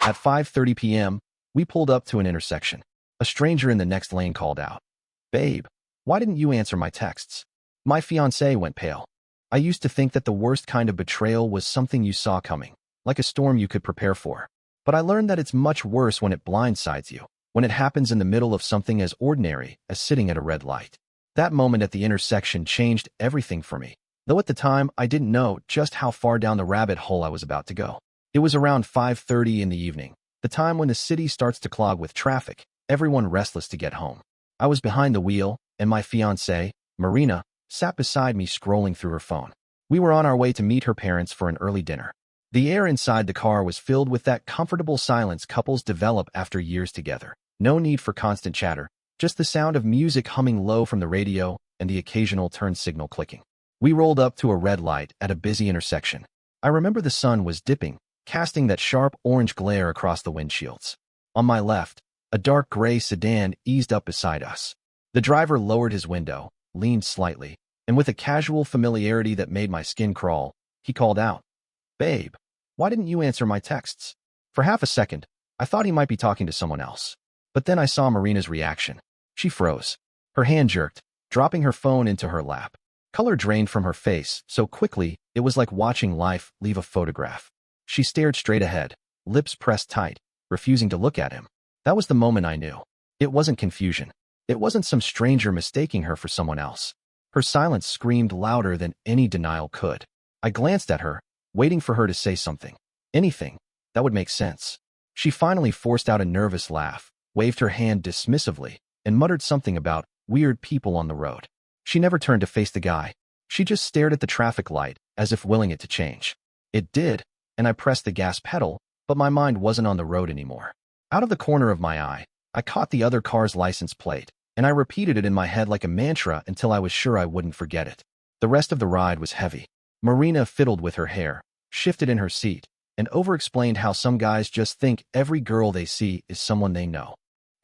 At 5:30 p.m., we pulled up to an intersection. A stranger in the next lane called out, "Babe, why didn't you answer my texts?" My fiancée went pale. I used to think that the worst kind of betrayal was something you saw coming, like a storm you could prepare for. But I learned that it's much worse when it blindsides you, when it happens in the middle of something as ordinary as sitting at a red light. That moment at the intersection changed everything for me, though at the time I didn't know just how far down the rabbit hole I was about to go. It was around 5:30 in the evening, the time when the city starts to clog with traffic, everyone restless to get home. I was behind the wheel, and my fiancée, Marina, sat beside me scrolling through her phone. We were on our way to meet her parents for an early dinner. The air inside the car was filled with that comfortable silence couples develop after years together. No need for constant chatter, just the sound of music humming low from the radio and the occasional turn signal clicking. We rolled up to a red light at a busy intersection. I remember the sun was dipping, casting that sharp orange glare across the windshields. On my left, a dark gray sedan eased up beside us. The driver lowered his window, leaned slightly, and with a casual familiarity that made my skin crawl, he called out, "Babe, why didn't you answer my texts?" For half a second, I thought he might be talking to someone else. But then I saw Marina's reaction. She froze. Her hand jerked, dropping her phone into her lap. Color drained from her face so quickly it was like watching life leave a photograph. She stared straight ahead, lips pressed tight, refusing to look at him. That was the moment I knew. It wasn't confusion. It wasn't some stranger mistaking her for someone else. Her silence screamed louder than any denial could. I glanced at her, waiting for her to say something. Anything that would make sense. She finally forced out a nervous laugh, waved her hand dismissively, and muttered something about weird people on the road. She never turned to face the guy. She just stared at the traffic light, as if willing it to change. It did, and I pressed the gas pedal, but my mind wasn't on the road anymore. Out of the corner of my eye, I caught the other car's license plate, and I repeated it in my head like a mantra until I was sure I wouldn't forget it. The rest of the ride was heavy. Marina fiddled with her hair, shifted in her seat, and over-explained how some guys just think every girl they see is someone they know.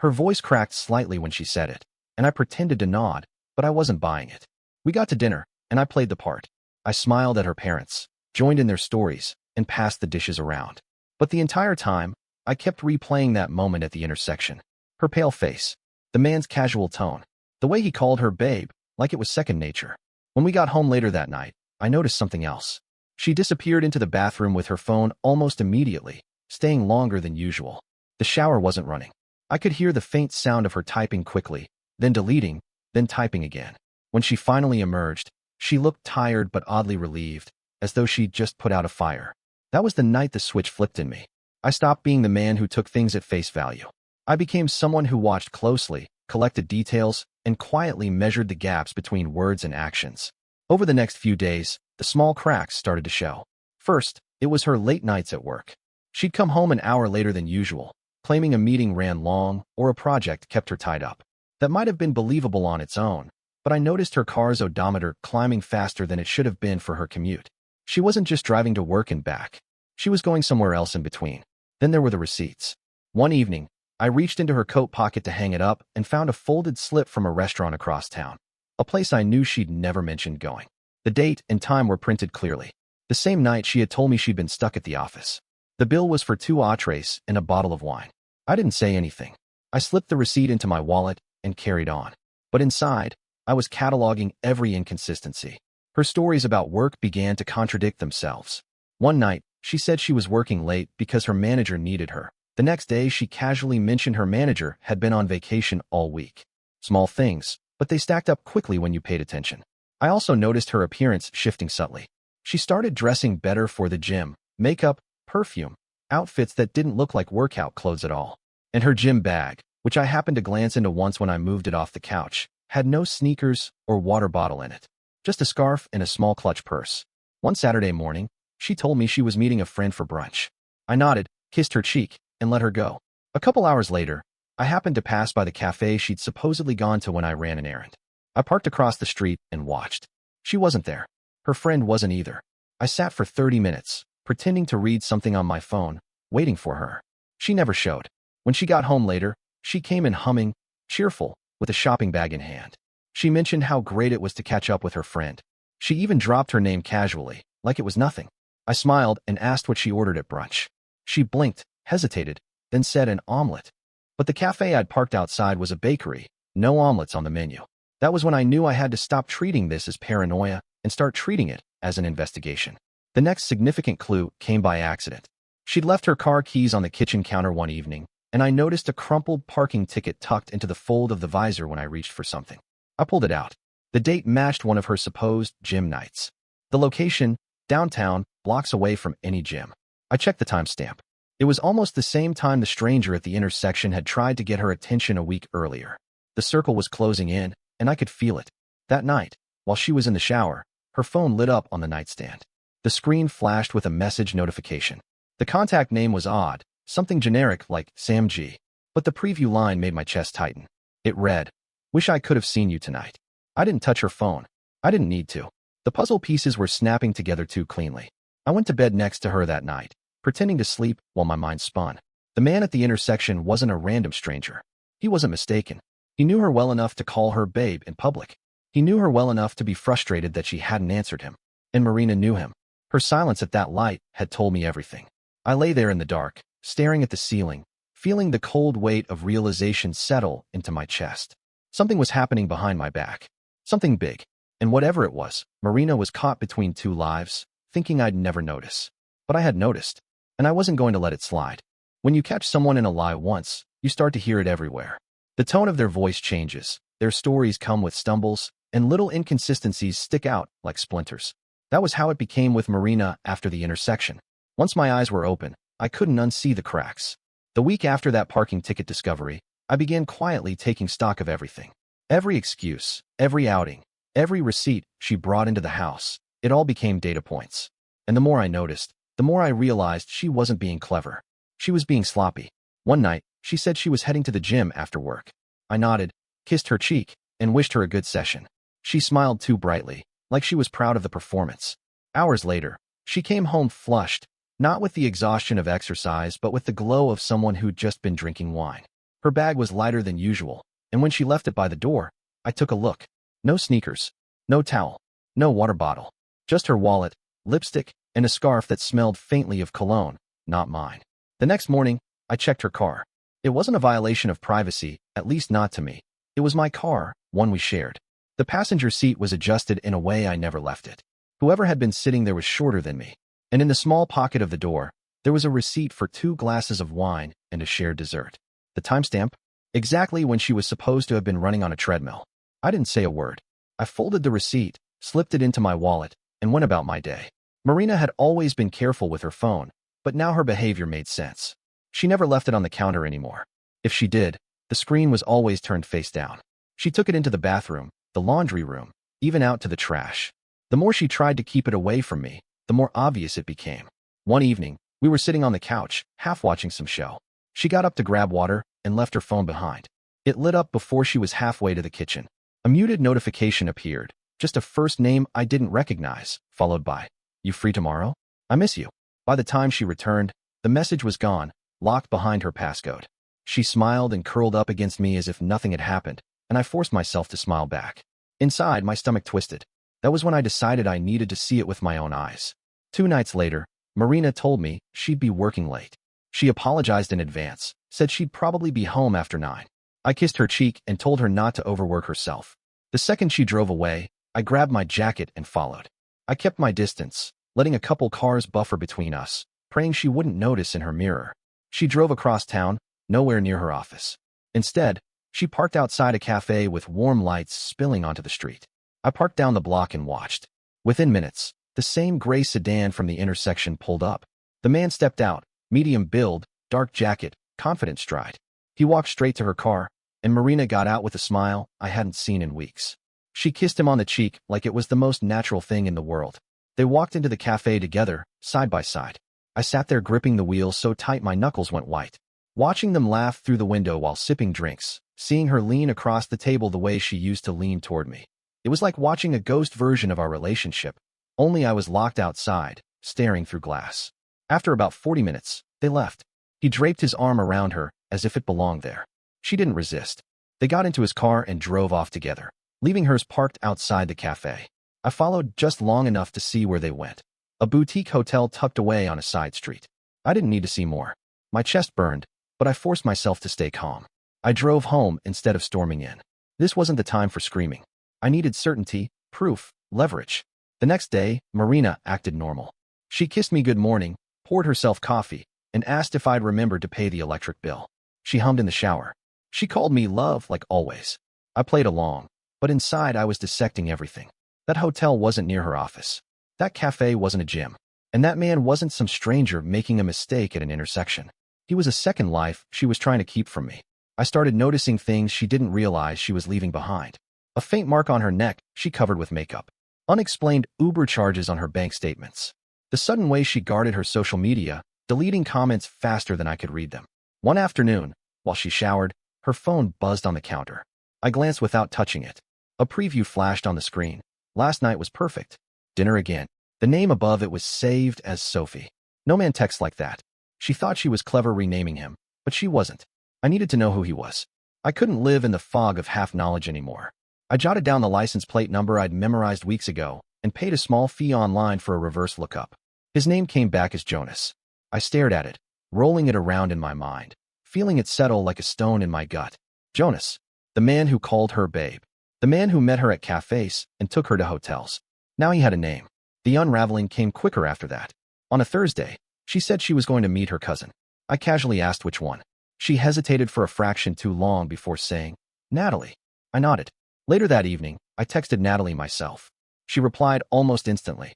Her voice cracked slightly when she said it, and I pretended to nod, but I wasn't buying it. We got to dinner, and I played the part. I smiled at her parents, joined in their stories, and passed the dishes around. But the entire time, I kept replaying that moment at the intersection. Her pale face, the man's casual tone, the way he called her babe, like it was second nature. When we got home later that night, I noticed something else. She disappeared into the bathroom with her phone almost immediately, staying longer than usual. The shower wasn't running. I could hear the faint sound of her typing quickly, then deleting, then typing again. When she finally emerged, she looked tired but oddly relieved, as though she'd just put out a fire. That was the night the switch flipped in me. I stopped being the man who took things at face value. I became someone who watched closely, collected details, and quietly measured the gaps between words and actions. Over the next few days, the small cracks started to show. First, it was her late nights at work. She'd come home an hour later than usual, claiming a meeting ran long or a project kept her tied up. That might have been believable on its own, but I noticed her car's odometer climbing faster than it should have been for her commute. She wasn't just driving to work and back. She was going somewhere else in between. Then there were the receipts. One evening, I reached into her coat pocket to hang it up and found a folded slip from a restaurant across town, a place I knew she'd never mentioned going. The date and time were printed clearly. The same night she had told me she'd been stuck at the office. The bill was for 2 entrees and a bottle of wine. I didn't say anything. I slipped the receipt into my wallet and carried on. But inside, I was cataloging every inconsistency. Her stories about work began to contradict themselves. One night, she said she was working late because her manager needed her. The next day, she casually mentioned her manager had been on vacation all week. Small things, but they stacked up quickly when you paid attention. I also noticed her appearance shifting subtly. She started dressing better for the gym, makeup, perfume, outfits that didn't look like workout clothes at all. And her gym bag, which I happened to glance into once when I moved it off the couch, had no sneakers or water bottle in it, just a scarf and a small clutch purse. One Saturday morning, she told me she was meeting a friend for brunch. I nodded, kissed her cheek, and let her go. A couple hours later, I happened to pass by the cafe she'd supposedly gone to when I ran an errand. I parked across the street and watched. She wasn't there. Her friend wasn't either. I sat for 30 minutes, pretending to read something on my phone, waiting for her. She never showed. When she got home later, she came in humming, cheerful, with a shopping bag in hand. She mentioned how great it was to catch up with her friend. She even dropped her name casually, like it was nothing. I smiled and asked what she ordered at brunch. She blinked, hesitated, then said an omelet. But the cafe I'd parked outside was a bakery, no omelets on the menu. That was when I knew I had to stop treating this as paranoia and start treating it as an investigation. The next significant clue came by accident. She'd left her car keys on the kitchen counter one evening, and I noticed a crumpled parking ticket tucked into the fold of the visor when I reached for something. I pulled it out. The date matched one of her supposed gym nights. The location, downtown, blocks away from any gym. I checked the timestamp. It was almost the same time the stranger at the intersection had tried to get her attention a week earlier. The circle was closing in, and I could feel it. That night, while she was in the shower, her phone lit up on the nightstand. The screen flashed with a message notification. The contact name was odd, something generic like Sam G. But the preview line made my chest tighten. It read, "Wish I could have seen you tonight." I didn't touch her phone. I didn't need to. The puzzle pieces were snapping together too cleanly. I went to bed next to her that night, pretending to sleep while my mind spun. The man at the intersection wasn't a random stranger. He wasn't mistaken. He knew her well enough to call her babe in public. He knew her well enough to be frustrated that she hadn't answered him. And Marina knew him. Her silence at that light had told me everything. I lay there in the dark, staring at the ceiling, feeling the cold weight of realization settle into my chest. Something was happening behind my back. Something big. And whatever it was, Marina was caught between two lives, thinking I'd never notice. But I had noticed, and I wasn't going to let it slide. When you catch someone in a lie once, you start to hear it everywhere. The tone of their voice changes, their stories come with stumbles, and little inconsistencies stick out like splinters. That was how it became with Marina after the intersection. Once my eyes were open, I couldn't unsee the cracks. The week after that parking ticket discovery, I began quietly taking stock of everything. Every excuse, every outing, every receipt she brought into the house, it all became data points. And the more I noticed, the more I realized she wasn't being clever. She was being sloppy. One night, she said she was heading to the gym after work. I nodded, kissed her cheek, and wished her a good session. She smiled too brightly, like she was proud of the performance. Hours later, she came home flushed, not with the exhaustion of exercise but with the glow of someone who'd just been drinking wine. Her bag was lighter than usual, and when she left it by the door, I took a look. No sneakers, no towel, no water bottle. Just her wallet, lipstick, and a scarf that smelled faintly of cologne, not mine. The next morning, I checked her car. It wasn't a violation of privacy, at least not to me. It was my car, one we shared. The passenger seat was adjusted in a way I never left it. Whoever had been sitting there was shorter than me. And in the small pocket of the door, there was a receipt for 2 glasses of wine and a shared dessert. The timestamp? Exactly when she was supposed to have been running on a treadmill. I didn't say a word. I folded the receipt, slipped it into my wallet, and went about my day. Marina had always been careful with her phone, but now her behavior made sense. She never left it on the counter anymore. If she did, the screen was always turned face down. She took it into the bathroom, the laundry room, even out to the trash. The more she tried to keep it away from me, the more obvious it became. One evening, we were sitting on the couch, half watching some show. She got up to grab water and left her phone behind. It lit up before she was halfway to the kitchen. A muted notification appeared, just a first name I didn't recognize, followed by, "You free tomorrow? I miss you." By the time she returned, the message was gone, locked behind her passcode. She smiled and curled up against me as if nothing had happened, and I forced myself to smile back. Inside, my stomach twisted. That was when I decided I needed to see it with my own eyes. 2 nights later, Marina told me she'd be working late. She apologized in advance, said she'd probably be home after 9. I kissed her cheek and told her not to overwork herself. The second she drove away, I grabbed my jacket and followed. I kept my distance, letting a couple cars buffer between us, praying she wouldn't notice in her mirror. She drove across town, nowhere near her office. Instead, she parked outside a cafe with warm lights spilling onto the street. I parked down the block and watched. Within minutes, the same gray sedan from the intersection pulled up. The man stepped out, medium build, dark jacket, confident stride. He walked straight to her car, and Marina got out with a smile I hadn't seen in weeks. She kissed him on the cheek like it was the most natural thing in the world. They walked into the cafe together, side by side. I sat there gripping the wheel so tight my knuckles went white. Watching them laugh through the window while sipping drinks, seeing her lean across the table the way she used to lean toward me. It was like watching a ghost version of our relationship, only I was locked outside, staring through glass. After about 40 minutes, they left. He draped his arm around her as if it belonged there. She didn't resist. They got into his car and drove off together, leaving hers parked outside the cafe. I followed just long enough to see where they went. A boutique hotel tucked away on a side street. I didn't need to see more. My chest burned, but I forced myself to stay calm. I drove home instead of storming in. This wasn't the time for screaming. I needed certainty, proof, leverage. The next day, Marina acted normal. She kissed me good morning, poured herself coffee, and asked if I'd remembered to pay the electric bill. She hummed in the shower. She called me love like always. I played along, but inside I was dissecting everything. That hotel wasn't near her office. That cafe wasn't a gym. And that man wasn't some stranger making a mistake at an intersection. He was a second life she was trying to keep from me. I started noticing things she didn't realize she was leaving behind. A faint mark on her neck she covered with makeup. Unexplained Uber charges on her bank statements. The sudden way she guarded her social media, deleting comments faster than I could read them. One afternoon, while she showered, her phone buzzed on the counter. I glanced without touching it. A preview flashed on the screen. Last night was perfect. Dinner again. The name above it was saved as Sophie. No man texts like that. She thought she was clever renaming him, but she wasn't. I needed to know who he was. I couldn't live in the fog of half-knowledge anymore. I jotted down the license plate number I'd memorized weeks ago and paid a small fee online for a reverse lookup. His name came back as Jonas. I stared at it, rolling it around in my mind, feeling it settle like a stone in my gut. Jonas, the man who called her babe. The man who met her at cafes and took her to hotels. Now he had a name. The unraveling came quicker after that. On a Thursday, she said she was going to meet her cousin. I casually asked which one. She hesitated for a fraction too long before saying, Natalie. I nodded. Later that evening, I texted Natalie myself. She replied almost instantly.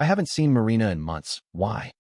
I haven't seen Marina in months. Why?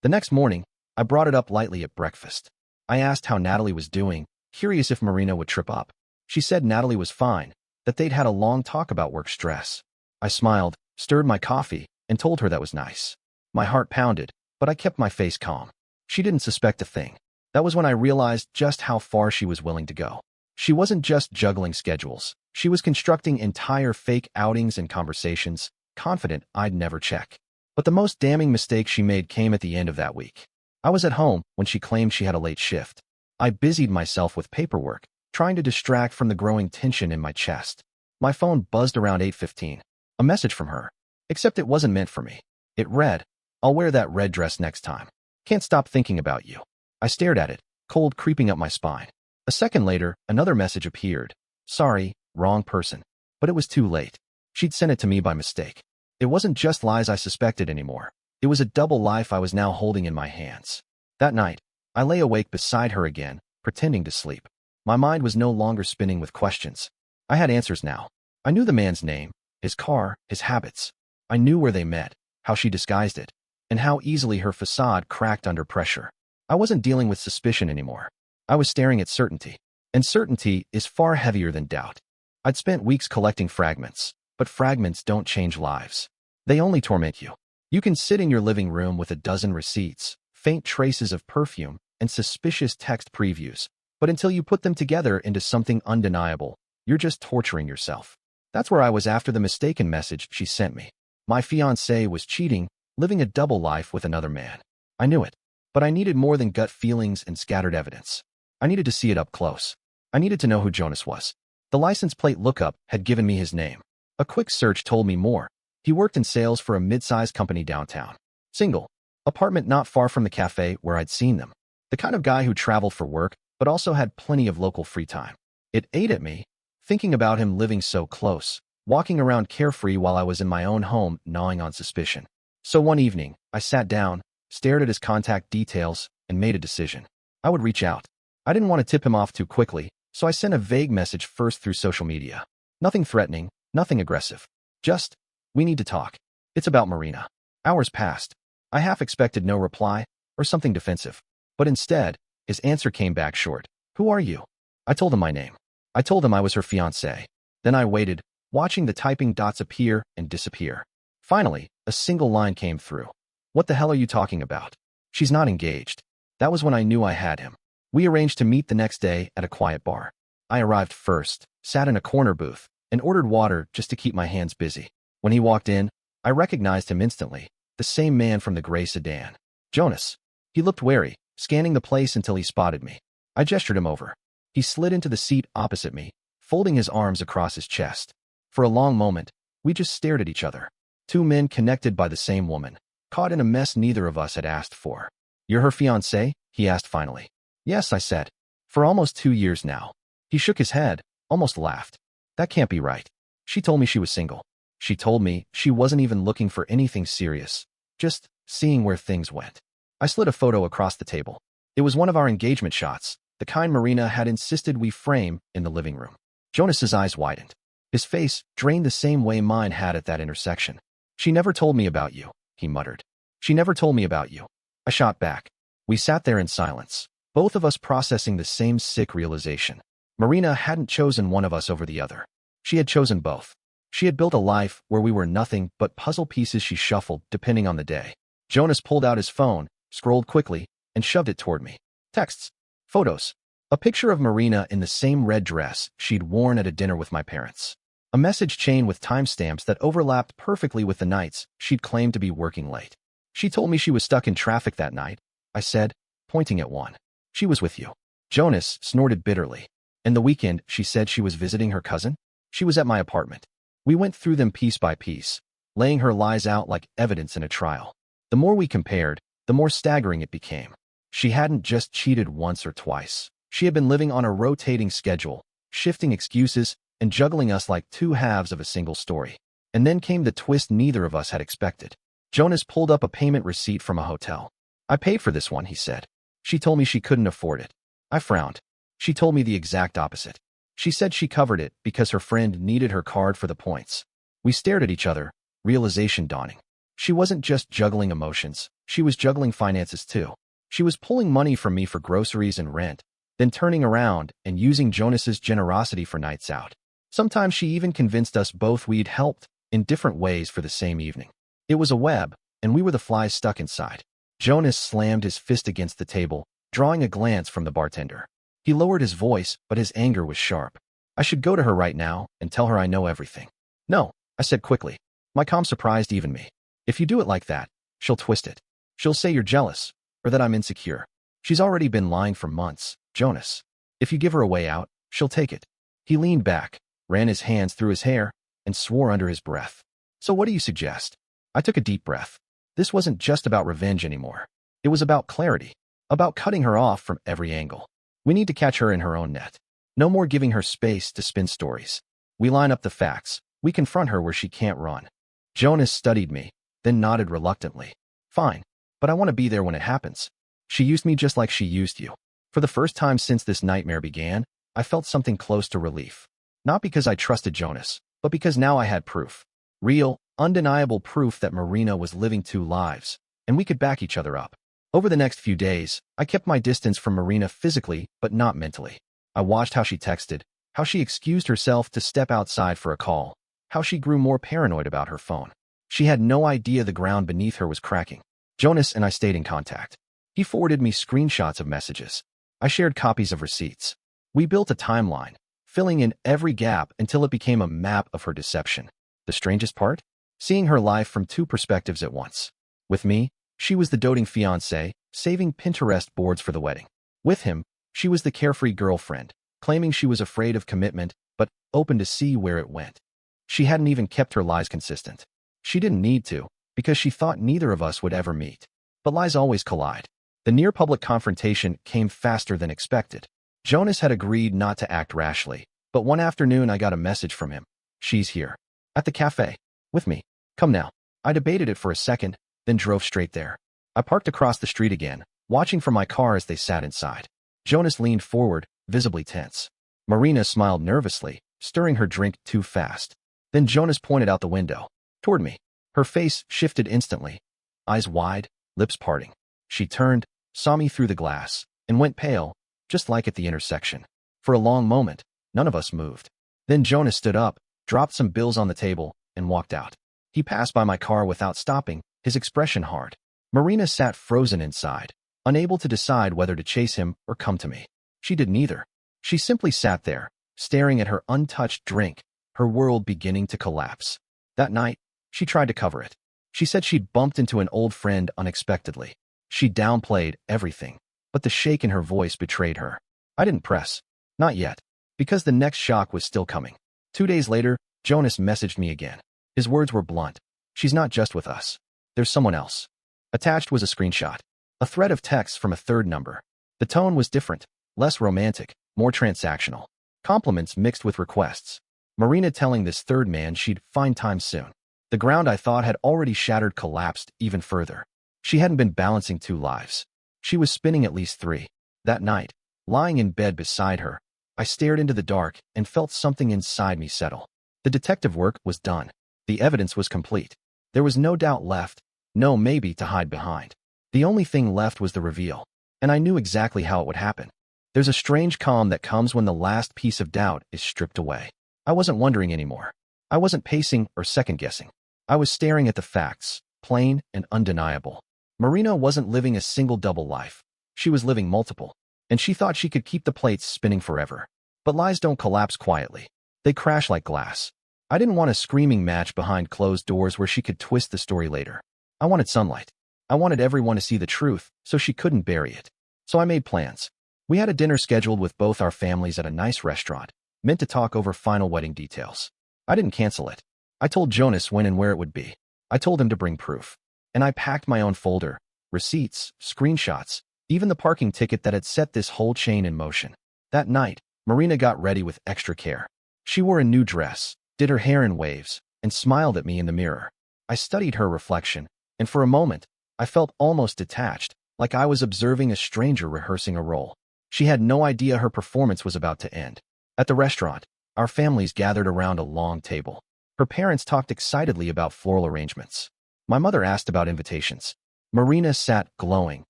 The next morning, I brought it up lightly at breakfast. I asked how Natalie was doing, curious if Marina would trip up. She said Natalie was fine, that they'd had a long talk about work stress. I smiled, stirred my coffee, and told her that was nice. My heart pounded, but I kept my face calm. She didn't suspect a thing. That was when I realized just how far she was willing to go. She wasn't just juggling schedules. She was constructing entire fake outings and conversations, confident I'd never check. But the most damning mistake she made came at the end of that week. I was at home when she claimed she had a late shift. I busied myself with paperwork, trying to distract from the growing tension in my chest. My phone buzzed around 8:15. A message from her. Except it wasn't meant for me. It read, I'll wear that red dress next time. Can't stop thinking about you. I stared at it, cold creeping up my spine. A second later, another message appeared. Sorry, wrong person. But it was too late. She'd sent it to me by mistake. It wasn't just lies I suspected anymore. It was a double life I was now holding in my hands. That night, I lay awake beside her again, pretending to sleep. My mind was no longer spinning with questions. I had answers now. I knew the man's name, his car, his habits. I knew where they met, how she disguised it, and how easily her facade cracked under pressure. I wasn't dealing with suspicion anymore. I was staring at certainty. And certainty is far heavier than doubt. I'd spent weeks collecting fragments, but fragments don't change lives. They only torment you. You can sit in your living room with a dozen receipts, faint traces of perfume, and suspicious text previews, but until you put them together into something undeniable, you're just torturing yourself. That's where I was after the mistaken message she sent me. My fiancé was cheating, living a double life with another man. I knew it, but I needed more than gut feelings and scattered evidence. I needed to see it up close. I needed to know who Jonas was. The license plate lookup had given me his name. A quick search told me more. He worked in sales for a mid-sized company downtown. Single. Apartment not far from the cafe where I'd seen them. The kind of guy who traveled for work, but also had plenty of local free time. It ate at me, thinking about him living so close, walking around carefree while I was in my own home gnawing on suspicion. So one evening, I sat down, stared at his contact details, and made a decision. I would reach out. I didn't want to tip him off too quickly, so I sent a vague message first through social media. Nothing threatening, nothing aggressive. Just, we need to talk. It's about Marina. Hours passed. I half expected no reply, or something defensive. But instead, his answer came back short. Who are you? I told him my name. I told him I was her fiancé. Then I waited, watching the typing dots appear and disappear. Finally, a single line came through. What the hell are you talking about? She's not engaged. That was when I knew I had him. We arranged to meet the next day at a quiet bar. I arrived first, sat in a corner booth, and ordered water just to keep my hands busy. When he walked in, I recognized him instantly, the same man from the gray sedan. Jonas. He looked wary, scanning the place until he spotted me. I gestured him over. He slid into the seat opposite me, folding his arms across his chest. For a long moment, we just stared at each other. Two men connected by the same woman, caught in a mess neither of us had asked for. You're her fiancé? He asked finally. Yes, I said. For almost 2 years now. He shook his head, almost laughed. That can't be right. She told me she was single. She told me she wasn't even looking for anything serious, just seeing where things went. I slid a photo across the table. It was one of our engagement shots, the kind Marina had insisted we frame in the living room. Jonas's eyes widened. His face drained the same way mine had at that intersection. She never told me about you, he muttered. She never told me about you. I shot back. We sat there in silence, both of us processing the same sick realization. Marina hadn't chosen one of us over the other. She had chosen both. She had built a life where we were nothing but puzzle pieces she shuffled depending on the day. Jonas pulled out his phone, scrolled quickly, and shoved it toward me. Texts. Photos. A picture of Marina in the same red dress she'd worn at a dinner with my parents. A message chain with timestamps that overlapped perfectly with the nights she'd claimed to be working late. She told me she was stuck in traffic that night, I said, pointing at one. She was with you. Jonas snorted bitterly. And the weekend, she said she was visiting her cousin? She was at my apartment. We went through them piece by piece, laying her lies out like evidence in a trial. The more we compared, the more staggering it became. She hadn't just cheated once or twice. She had been living on a rotating schedule, shifting excuses, and juggling us like two halves of a single story. And then came the twist neither of us had expected. Jonas pulled up a payment receipt from a hotel. I paid for this one, he said. She told me she couldn't afford it. I frowned. She told me the exact opposite. She said she covered it because her friend needed her card for the points. We stared at each other, realization dawning. She wasn't just juggling emotions, she was juggling finances too. She was pulling money from me for groceries and rent, then turning around and using Jonas's generosity for nights out. Sometimes she even convinced us both we'd helped in different ways for the same evening. It was a web, and we were the flies stuck inside. Jonas slammed his fist against the table, drawing a glance from the bartender. He lowered his voice, but his anger was sharp. I should go to her right now and tell her I know everything. No, I said quickly. My calm surprised even me. If you do it like that, she'll twist it. She'll say you're jealous, or that I'm insecure. She's already been lying for months, Jonas. If you give her a way out, she'll take it. He leaned back, ran his hands through his hair, and swore under his breath. So what do you suggest? I took a deep breath. This wasn't just about revenge anymore. It was about clarity, about cutting her off from every angle. We need to catch her in her own net. No more giving her space to spin stories. We line up the facts. We confront her where she can't run. Jonas studied me, then nodded reluctantly. Fine, but I want to be there when it happens. She used me just like she used you. For the first time since this nightmare began, I felt something close to relief. Not because I trusted Jonas, but because now I had proof. Real, undeniable proof that Marina was living two lives, and we could back each other up. Over the next few days, I kept my distance from Marina physically, but not mentally. I watched how she texted, how she excused herself to step outside for a call, how she grew more paranoid about her phone. She had no idea the ground beneath her was cracking. Jonas and I stayed in contact. He forwarded me screenshots of messages. I shared copies of receipts. We built a timeline, filling in every gap until it became a map of her deception. The strangest part? Seeing her life from two perspectives at once. With me, she was the doting fiancé, saving Pinterest boards for the wedding. With him, she was the carefree girlfriend, claiming she was afraid of commitment, but open to see where it went. She hadn't even kept her lies consistent. She didn't need to, because she thought neither of us would ever meet. But lies always collide. The near-public confrontation came faster than expected. Jonas had agreed not to act rashly, but one afternoon I got a message from him. She's here. At the cafe. With me. Come now. I debated it for a second, then drove straight there. I parked across the street again, watching from my car as they sat inside. Jonas leaned forward, visibly tense. Marina smiled nervously, stirring her drink too fast. Then Jonas pointed out the window, toward me. Her face shifted instantly. Eyes wide, lips parting. She turned, saw me through the glass, and went pale, just like at the intersection. For a long moment, none of us moved. Then Jonas stood up, dropped some bills on the table, and walked out. He passed by my car without stopping, his expression hard. Marina sat frozen inside, unable to decide whether to chase him or come to me. She did neither. She simply sat there, staring at her untouched drink, her world beginning to collapse. That night, she tried to cover it. She said she'd bumped into an old friend unexpectedly. She downplayed everything, but the shake in her voice betrayed her. I didn't press. Not yet. Because the next shock was still coming. 2 days later, Jonas messaged me again. His words were blunt. She's not just with us. There's someone else. Attached was a screenshot. A thread of text from a third number. The tone was different, less romantic, more transactional. Compliments mixed with requests. Marina telling this third man she'd find time soon. The ground I thought had already shattered collapsed even further. She hadn't been balancing two lives. She was spinning at least three. That night, lying in bed beside her, I stared into the dark and felt something inside me settle. The detective work was done. The evidence was complete. There was no doubt left, no maybe to hide behind. The only thing left was the reveal, and I knew exactly how it would happen. There's a strange calm that comes when the last piece of doubt is stripped away. I wasn't wondering anymore. I wasn't pacing or second-guessing. I was staring at the facts, plain and undeniable. Marina wasn't living a single double life. She was living multiple, and she thought she could keep the plates spinning forever. But lies don't collapse quietly. They crash like glass. I didn't want a screaming match behind closed doors where she could twist the story later. I wanted sunlight. I wanted everyone to see the truth, so she couldn't bury it. So I made plans. We had a dinner scheduled with both our families at a nice restaurant, meant to talk over final wedding details. I didn't cancel it. I told Jonas when and where it would be. I told him to bring proof. And I packed my own folder, receipts, screenshots, even the parking ticket that had set this whole chain in motion. That night, Marina got ready with extra care. She wore a new dress, did her hair in waves, and smiled at me in the mirror. I studied her reflection, and for a moment, I felt almost detached, like I was observing a stranger rehearsing a role. She had no idea her performance was about to end. At the restaurant, our families gathered around a long table. Her parents talked excitedly about floral arrangements. My mother asked about invitations. Marina sat glowing,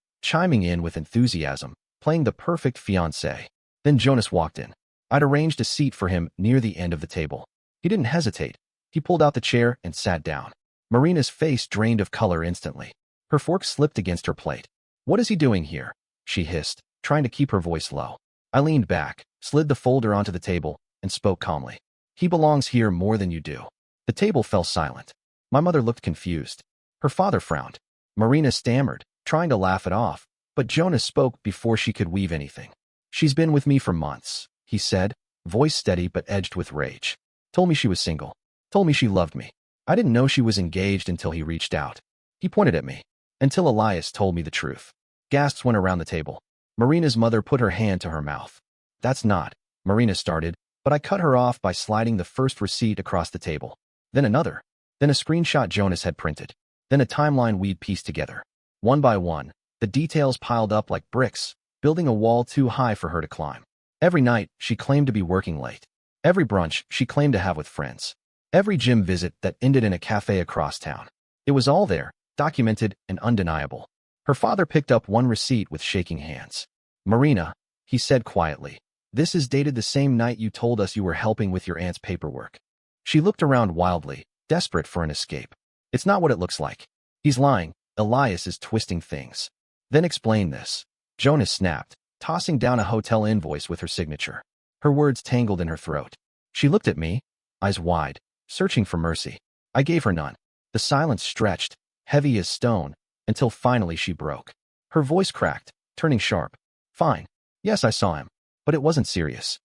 chiming in with enthusiasm, playing the perfect fiancé. Then Jonas walked in. I'd arranged a seat for him near the end of the table. He didn't hesitate. He pulled out the chair and sat down. Marina's face drained of color instantly. Her fork slipped against her plate. "What is he doing here?" she hissed, trying to keep her voice low. I leaned back, slid the folder onto the table, and spoke calmly. "He belongs here more than you do." The table fell silent. My mother looked confused. Her father frowned. Marina stammered, trying to laugh it off, but Jonas spoke before she could weave anything. "She's been with me for months," he said, voice steady but edged with rage. "Told me she was single. Told me she loved me. I didn't know she was engaged until he reached out." He pointed at me. "Until Elias told me the truth." Gasps went around the table. Marina's mother put her hand to her mouth. "That's not," Marina started, but I cut her off by sliding the first receipt across the table. Then another. Then a screenshot Jonas had printed. Then a timeline we'd pieced together. One by one, the details piled up like bricks, building a wall too high for her to climb. Every night, she claimed to be working late. Every brunch she claimed to have with friends. Every gym visit that ended in a cafe across town. It was all there, documented and undeniable. Her father picked up one receipt with shaking hands. "Marina," he said quietly, "this is dated the same night you told us you were helping with your aunt's paperwork." She looked around wildly, desperate for an escape. "It's not what it looks like. He's lying. Elias is twisting things." "Then explain this," Jonas snapped, tossing down a hotel invoice with her signature. Her words tangled in her throat. She looked at me, eyes wide, searching for mercy. I gave her none. The silence stretched, heavy as stone, until finally she broke. Her voice cracked, turning sharp. "Fine. Yes, I saw him. But it wasn't serious.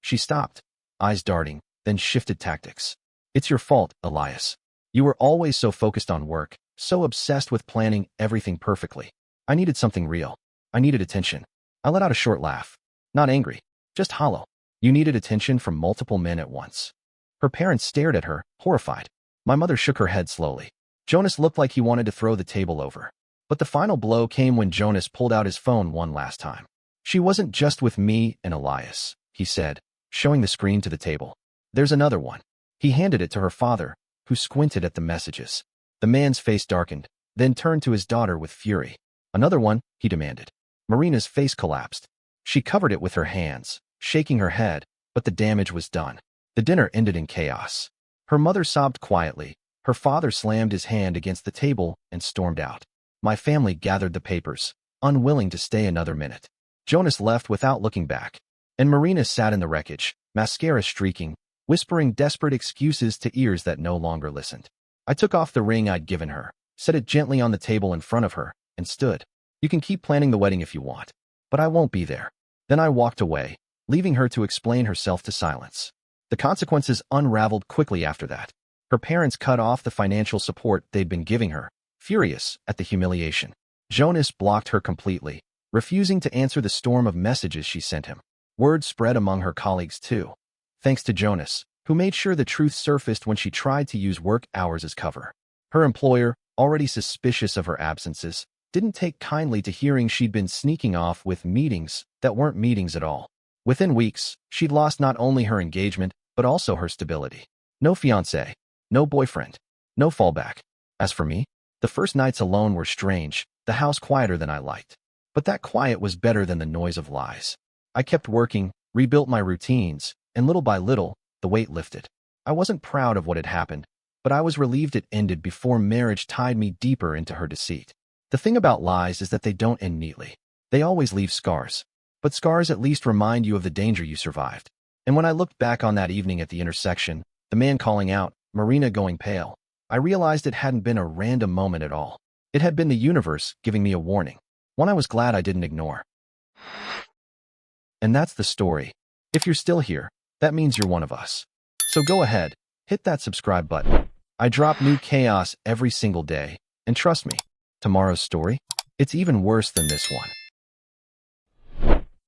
She stopped, eyes darting, then shifted tactics. "It's your fault, Elias. You were always so focused on work, so obsessed with planning everything perfectly. I needed something real. I needed attention." I let out a short laugh. Not angry, just hollow. "You needed attention from multiple men at once." Her parents stared at her, horrified. My mother shook her head slowly. Jonas looked like he wanted to throw the table over. But the final blow came when Jonas pulled out his phone one last time. "She wasn't just with me and Elias," he said, showing the screen to the table. "There's another one." He handed it to her father, who squinted at the messages. The man's face darkened, then turned to his daughter with fury. "Another one?" he demanded. Marina's face collapsed. She covered it with her hands, shaking her head, but the damage was done. The dinner ended in chaos. Her mother sobbed quietly. Her father slammed his hand against the table and stormed out. My family gathered the papers, unwilling to stay another minute. Jonas left without looking back, and Marina sat in the wreckage, mascara streaking, whispering desperate excuses to ears that no longer listened. I took off the ring I'd given her, set it gently on the table in front of her, and stood. "You can keep planning the wedding if you want, but I won't be there." Then I walked away, leaving her to explain herself to silence. The consequences unraveled quickly after that. Her parents cut off the financial support they'd been giving her, furious at the humiliation. Jonas blocked her completely, refusing to answer the storm of messages she sent him. Word spread among her colleagues too, thanks to Jonas, who made sure the truth surfaced when she tried to use work hours as cover. Her employer, already suspicious of her absences, didn't take kindly to hearing she'd been sneaking off with meetings that weren't meetings at all. Within weeks, she'd lost not only her engagement, but also her stability. No fiancé, no boyfriend, no fallback. As for me, the first nights alone were strange, the house quieter than I liked. But that quiet was better than the noise of lies. I kept working, rebuilt my routines, and little by little, the weight lifted. I wasn't proud of what had happened, but I was relieved it ended before marriage tied me deeper into her deceit. The thing about lies is that they don't end neatly. They always leave scars. But scars at least remind you of the danger you survived. And when I looked back on that evening at the intersection, the man calling out, Marina going pale, I realized it hadn't been a random moment at all. It had been the universe giving me a warning, one I was glad I didn't ignore. And that's the story. If you're still here, that means you're one of us. So go ahead, hit that subscribe button. I drop new chaos every single day, and trust me, tomorrow's story, it's even worse than this one.